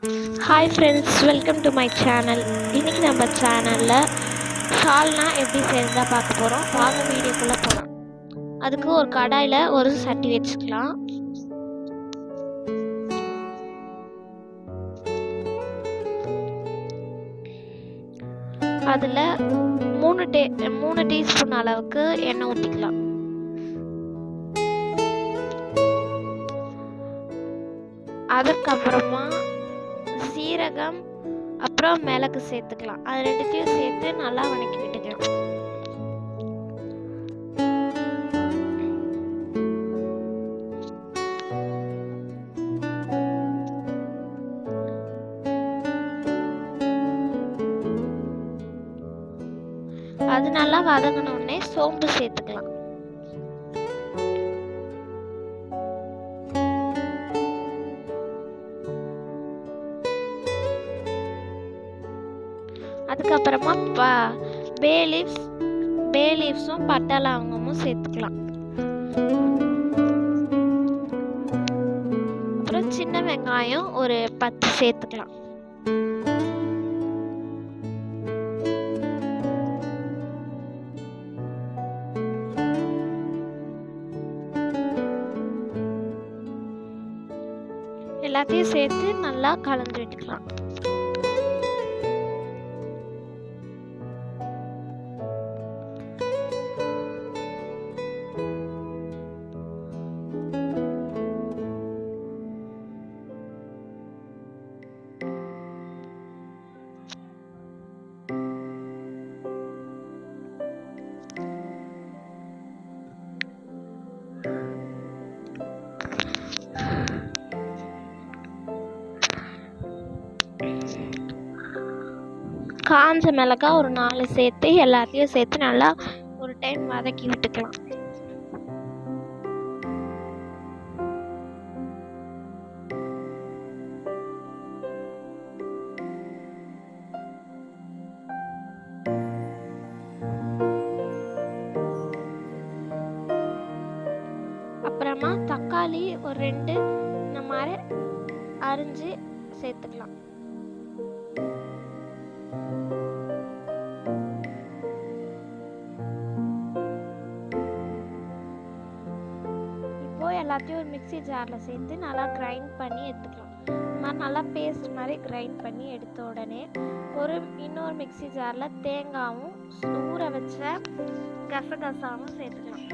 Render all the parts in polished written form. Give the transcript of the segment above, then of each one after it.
Hi friends, welcome to my channel. இன்றைக்கி நம்ம சேனலில் சால்னா எப்படி செய்யறதா பார்க்க போகிறோம். வாங்க வீடியோக்குள்ளே போகலாம். அதுக்கு ஒரு கடாயில் ஒரு சட்டி வச்சுக்கலாம். அதில் மூணு டீஸ்பூன் அளவுக்கு எண்ணெய் ஊற்றிக்கலாம். அதுக்கப்புறமா சீரகம் அப்புறம் மிளகு சேர்த்துக்கலாம். அது ரெண்டுத்தையும் சேர்த்து நல்லா வணக்கி விட்டுக்கலாம். அது நல்லா வதங்கினோடனே சோம்பு சேர்த்துக்கலாம். அதுக்கப்புறமா பே லீவ்ஸும் பட்டை லவங்கமும் சேர்த்துக்கலாம். அப்புறம் சின்ன வெங்காயம் ஒரு 10 சேர்த்துக்கலாம். எல்லாத்தையும் சேர்த்து நல்லா கலந்து விட்டுக்கலாம். காஞ்ச மிளகாய் ஒரு 4 சேர்த்து எல்லாத்தையும் சேர்த்து நல்லா ஒரு டைம் வதக்கி விட்டுக்கலாம். அப்புறமா தக்காளி ஒரு 2 இந்த மாதிரி அரிஞ்சு சேர்த்துக்கலாம். இப்போ எல்லாத்தையும் ஒரு மிக்ஸி ஜாரில் சேர்த்து நல்லா கிரைண்ட் பண்ணி எடுத்துக்கலாம். இந்த மாதிரி நல்லா பேஸ்ட் மாதிரி கிரைண்ட் பண்ணி எடுத்த உடனே இன்னொரு மிக்ஸி ஜாரில் தேங்காயும் ஊற வச்ச கசகசாவும் சேர்த்துக்கலாம்.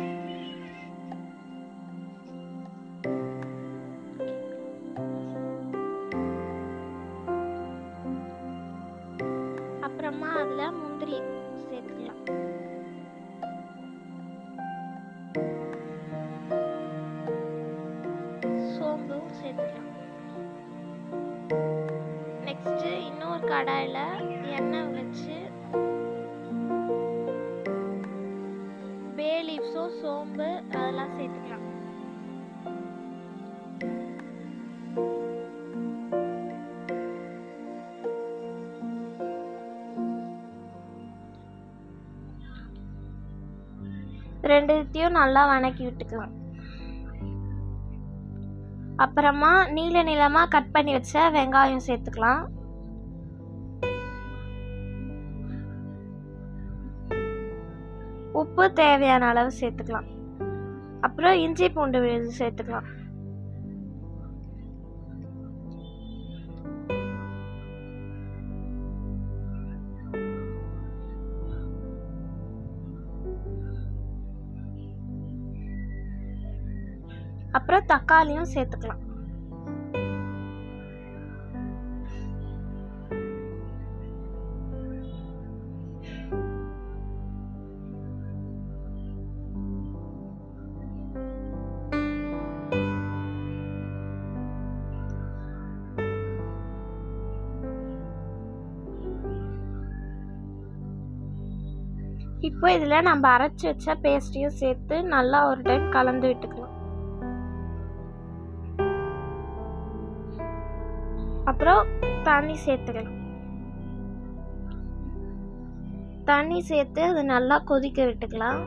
அப்புறமா அதில் முந்திரி சேர்த்துக்கலாம். சோம்பும் சேர்த்துக்கலாம். நெக்ஸ்ட் இன்னொரு கடாயில் எண்ணெய் வச்சு பே லீவ்ஸும் சோம்பு அதெல்லாம் சேர்த்துக்கலாம். ரெண்டுத்தையும் நல்லா வணக்கி விட்டுக்கலாம். அப்புறமா நீளமா கட் பண்ணி வச்ச வெங்காயம் சேர்த்துக்கலாம். உப்பு தேவையான அளவு சேர்த்துக்கலாம். அப்புறம் இஞ்சி பூண்டு விழுது சேர்த்துக்கலாம். அப்புறம் தக்காளியும் சேர்த்துக்கலாம். இப்போ இதில் நம்ம அரைச்சி வச்ச பேஸ்ட்டையும் சேர்த்து நல்லா ஒரு டைம் கலந்து விட்டுக்கலாம். அப்புறம் தண்ணி சேர்த்துக்கலாம். தண்ணி சேர்த்து அதை நல்லா கொதிக்க விட்டுக்கலாம்.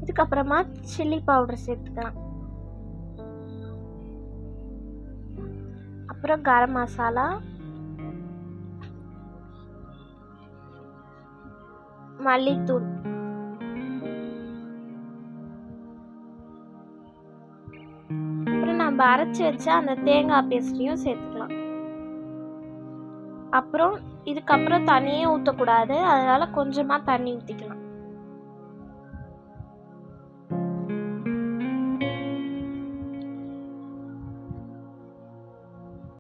இதுக்கப்புறமா சில்லி பவுடர் சேர்த்துக்கலாம். அப்புறம் கரம் மசாலா, மல்லித்தூள், அப்புறம் நம்ம அரைச்சி வச்ச அந்த தேங்காய் பேஸ்ட்டையும் சேர்த்துக்கலாம். அப்புறம் இதுக்கப்புறம் தண்ணியே ஊற்றக்கூடாது, அதனால கொஞ்சமாக தண்ணி ஊற்றிக்கலாம்.